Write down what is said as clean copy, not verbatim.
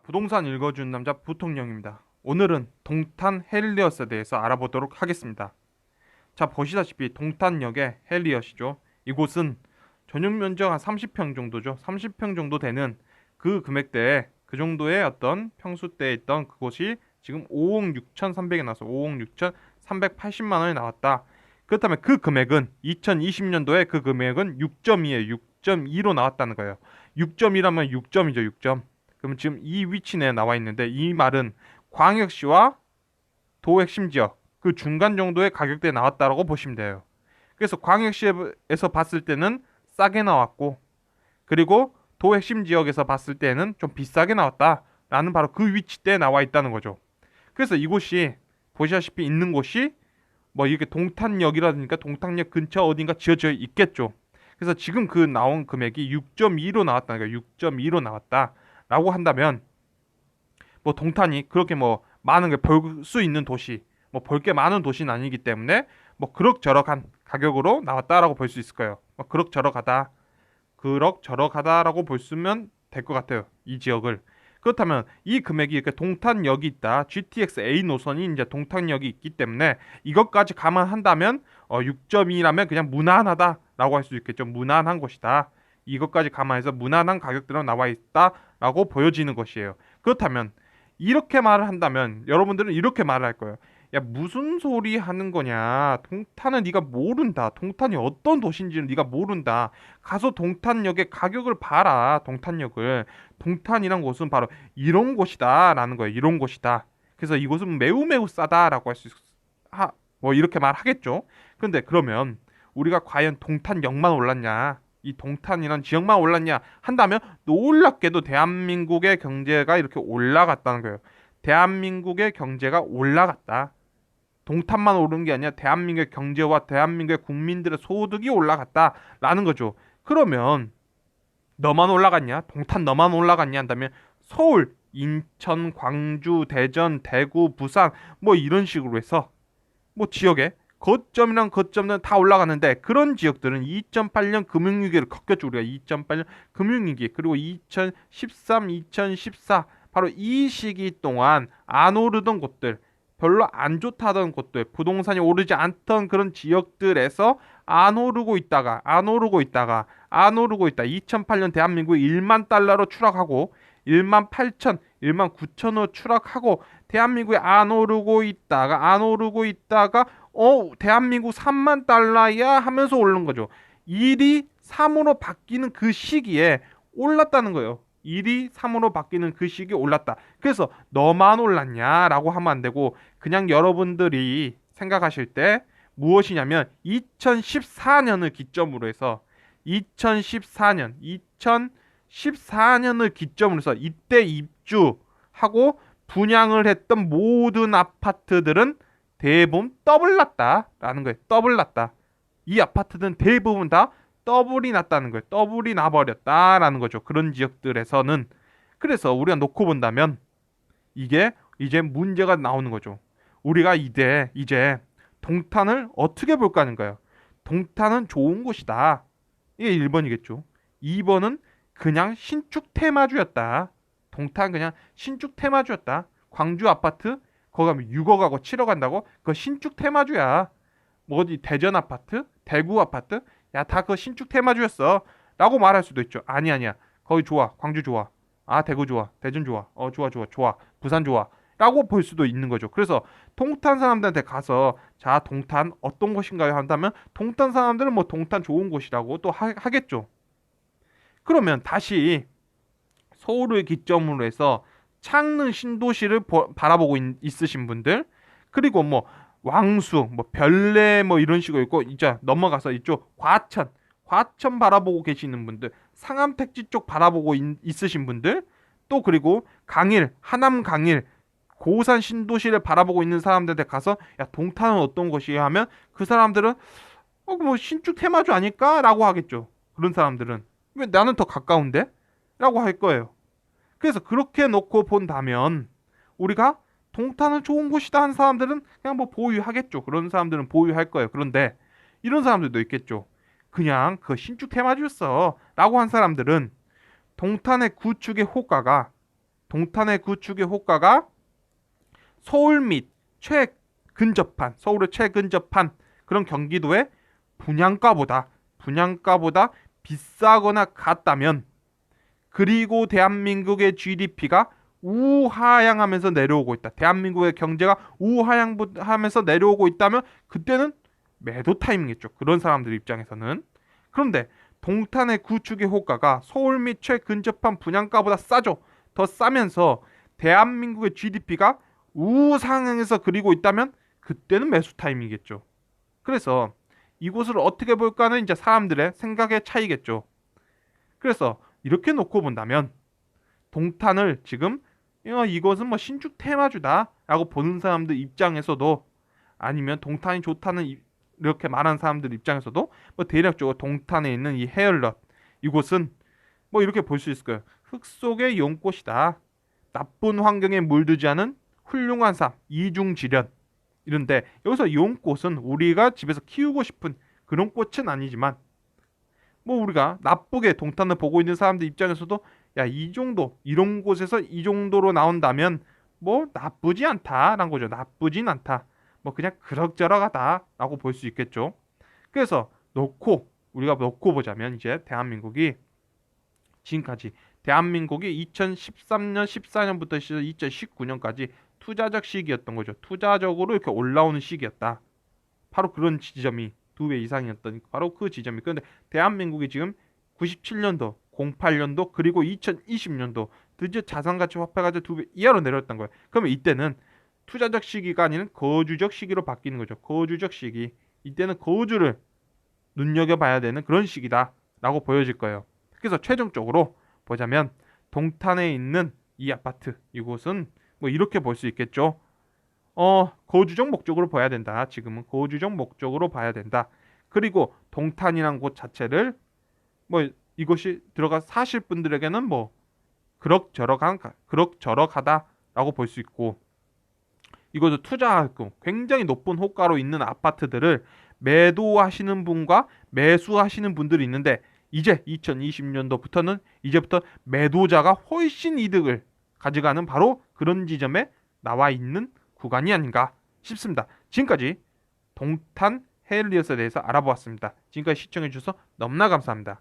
부동산 읽어주는 남자 부통령입니다. 오늘은 동탄 헬리엇에 대해서 알아보도록 하겠습니다. 자, 보시다시피 동탄역의 헬리엇이죠. 이곳은 전용 면적 한 30평 정도죠. 30평 정도 되는 그 금액대에 그 정도의 어떤 평수대에 있던 그곳이 지금 5억 6,300에 나와서 5억 6,380만 원이 나왔다. 그렇다면 그 금액은 2020년도에 그 금액은 6.2에 6.2로 나왔다는 거예요. 6.2라면 6점이죠, 6점. 그러면 지금 이 위치 내에 나와 있는데 이 말은 광역시와 도 핵심 지역 그 중간 정도의 가격대에 나왔다라고 보시면 돼요. 그래서 광역시에서 봤을 때는 싸게 나왔고 그리고 도 핵심 지역에서 봤을 때는 좀 비싸게 나왔다라는 바로 그 위치대에 나와 있다는 거죠. 그래서 이곳이 보시다시피 있는 곳이 뭐 이렇게 동탄역이라든가 동탄역 근처 어딘가 지어져 있겠죠. 그래서 지금 그 나온 금액이 6.2로 나왔다는 거예요. 6.2로 나왔다라고 한다면 뭐 동탄이 그렇게 뭐 많은 걸 벌 수 있는 도시, 뭐 벌 게 많은 도시는 아니기 때문에 뭐 그럭저럭한 가격으로 나왔다라고 볼 수 있을 거예요. 뭐 그럭저럭하다라고 볼 수면 될 것 같아요. 이 지역을. 그렇다면 이 금액이 이렇게 동탄역이 있다. GTX A 노선이 이제 동탄역이 있기 때문에 이것까지 감안한다면 6.2라면 그냥 무난하다라고 할 수 있겠죠. 무난한 곳이다. 이것까지 감안해서 무난한 가격대로 나와 있다라고 보여지는 것이에요. 그렇다면 이렇게 말을 한다면 여러분들은 이렇게 말을 할 거예요. 야, 무슨 소리 하는 거냐? 동탄은 네가 모른다. 동탄이 어떤 도시인지는 네가 모른다. 가서 동탄역의 가격을 봐라. 동탄역을. 동탄이란 곳은 바로 이런 곳이다라는 거예요. 이런 곳이다. 그래서 이곳은 매우 매우 싸다라고 할 수 뭐 이렇게 말하겠죠. 근데 그러면 우리가 과연 동탄역만 올랐냐? 이 동탄이란 지역만 올랐냐 한다면 놀랍게도 대한민국의 경제가 이렇게 올라갔다는 거예요. 대한민국의 경제가 올라갔다. 동탄만 오른 게 아니라 대한민국의 경제와 대한민국의 국민들의 소득이 올라갔다라는 거죠. 그러면 너만 올라갔냐? 동탄 너만 올라갔냐 한다면 서울, 인천, 광주, 대전, 대구, 부산 뭐 이런 식으로 해서 뭐 지역에 거점이랑 거점은 다 올라갔는데 그런 지역들은 2008년 금융위기를 겪었죠. 우리가 2008년 금융위기 그리고 2013, 2014 바로 이 시기 동안 안 오르던 곳들 별로 안 좋다던 곳들 부동산이 오르지 않던 그런 지역들에서 안 오르고 있다가 2008년 대한민국이 1만 달러로 추락하고 1만 8천, 1만 9천으로 추락하고 대한민국이 안 오르고 있다가 대한민국 3만 달러야 하면서 오르는 거죠. 1이 3으로 바뀌는 그 시기에 올랐다는 거예요. 1이 3으로 바뀌는 그 시기에 올랐다. 그래서 너만 올랐냐라고 하면 안 되고 그냥 여러분들이 생각하실 때 무엇이냐면 2014년을 기점으로 해서 2014년을 기점으로 해서 이때 입주하고 분양을 했던 모든 아파트들은 대부분 더블 났다라는 거예요. 더블 났다. 이 아파트들은 대부분 다 더블이 났다는 거예요. 더블이 나버렸다라는 거죠. 그런 지역들에서는. 그래서 우리가 놓고 본다면 이게 이제 문제가 나오는 거죠. 우리가 이제 동탄을 어떻게 볼까 하는 거예요. 동탄은 좋은 곳이다. 이게 1번이겠죠. 2번은 그냥 신축 테마주였다. 동탄 그냥 신축 테마주였다. 광주 아파트 거기 가면 6억하고 7억 한다고? 그거 신축 테마주야. 뭐 어디 대전 아파트? 대구 아파트? 야, 다 그거 신축 테마주였어. 라고 말할 수도 있죠. 아니야. 거기 좋아. 광주 좋아. 아, 대구 좋아. 대전 좋아. 좋아. 부산 좋아. 라고 볼 수도 있는 거죠. 그래서 동탄 사람들한테 가서 자, 동탄 어떤 곳인가요? 한다면 동탄 사람들은 뭐 동탄 좋은 곳이라고 또 하겠죠. 그러면 다시 서울을 기점으로 해서 창릉 신도시를 바라보고 있으신 분들 그리고 뭐 왕수 뭐 별내 뭐 이런 식으로 있고 이제 넘어가서 이쪽 과천 바라보고 계시는 분들 상암 택지 쪽 바라보고 있으신 분들 또 그리고 강일 하남 강일 고산 신도시를 바라보고 있는 사람들한테 가서 야 동탄은 어떤 곳이야 하면 그 사람들은 뭐 신축 테마주 아닐까라고 하겠죠. 그런 사람들은 왜 나는 더 가까운데? 라고 할 거예요. 그래서 그렇게 놓고 본다면 우리가 동탄은 좋은 곳이다 한 사람들은 그냥 뭐 보유하겠죠. 그런 사람들은 보유할 거예요. 그런데 이런 사람들도 있겠죠. 그냥 그 신축 테마주였어 라고 한 사람들은 동탄의 구축의 호가가 동탄의 구축의 호가가 서울 및 서울의 최근접한 그런 경기도의 분양가보다 비싸거나 같다면, 그리고 대한민국의 GDP가 우하향하면서 내려오고 있다. 대한민국의 경제가 우하향하면서 내려오고 있다면 그때는 매도 타임이겠죠. 그런 사람들 입장에서는. 그런데 동탄의 구축의 호가가 서울 및 최근접한 분양가보다 싸죠. 더 싸면서 대한민국의 GDP가 우상향해서 그리고 있다면 그때는 매수 타임이겠죠. 그래서 이곳을 어떻게 볼까는 이제 사람들의 생각의 차이겠죠. 그래서 이렇게 놓고 본다면 동탄을 지금 이것은 뭐 신축 테마주다라고 보는 사람들 입장에서도, 아니면 동탄이 좋다는 이렇게 말하는 사람들 입장에서도 뭐 대략적으로 동탄에 있는 이 헤얼럿, 이곳은 뭐 이렇게 볼 수 있을 거예요. 흙 속의 연꽃이다. 나쁜 환경에 물들지 않은 훌륭한 삶, 이중지련. 이런데 여기서 연꽃은 우리가 집에서 키우고 싶은 그런 꽃은 아니지만, 뭐 우리가 나쁘게 동탄을 보고 있는 사람들 입장에서도 야, 이 정도, 이런 곳에서 이 정도로 나온다면 뭐 나쁘지 않다라는 거죠. 나쁘진 않다. 뭐 그냥 그럭저럭하다라고 볼 수 있겠죠. 그래서 우리가 놓고 보자면 이제 지금까지 대한민국이 2013년, 14년부터 2019년까지 투자적 시기였던 거죠. 투자적으로 이렇게 올라오는 시기였다. 바로 그런 지점이 2배 이상이었던 바로 그 지점이. 그런데 대한민국이 지금 97년도, 08년도, 그리고 2020년도 드디어 자산가치 화폐가 2배 이하로 내려왔던 거예요. 그러면 이때는 투자적 시기가 아닌 거주적 시기로 바뀌는 거죠. 거주적 시기. 이때는 거주를 눈여겨봐야 되는 그런 시기다라고 보여질 거예요. 그래서 최종적으로 보자면 동탄에 있는 이 아파트, 이곳은 뭐 이렇게 볼 수 있겠죠. 거주적 목적으로 봐야 된다. 지금은 거주적 목적으로 봐야 된다. 그리고 동탄이란 곳 자체를 뭐 이곳이 들어가 사실 분들에게는 뭐 그럭저럭하다라고 볼 수 있고, 이것도 투자하고 굉장히 높은 호가로 있는 아파트들을 매도하시는 분과 매수하시는 분들이 있는데, 이제 2020년도부터는 이제부터 매도자가 훨씬 이득을 가져가는 바로 그런 지점에 나와 있는 구간이 아닌가 싶습니다. 지금까지 동탄 헤일리엇에 대해서 알아보았습니다. 지금까지 시청해주셔서 너무나 감사합니다.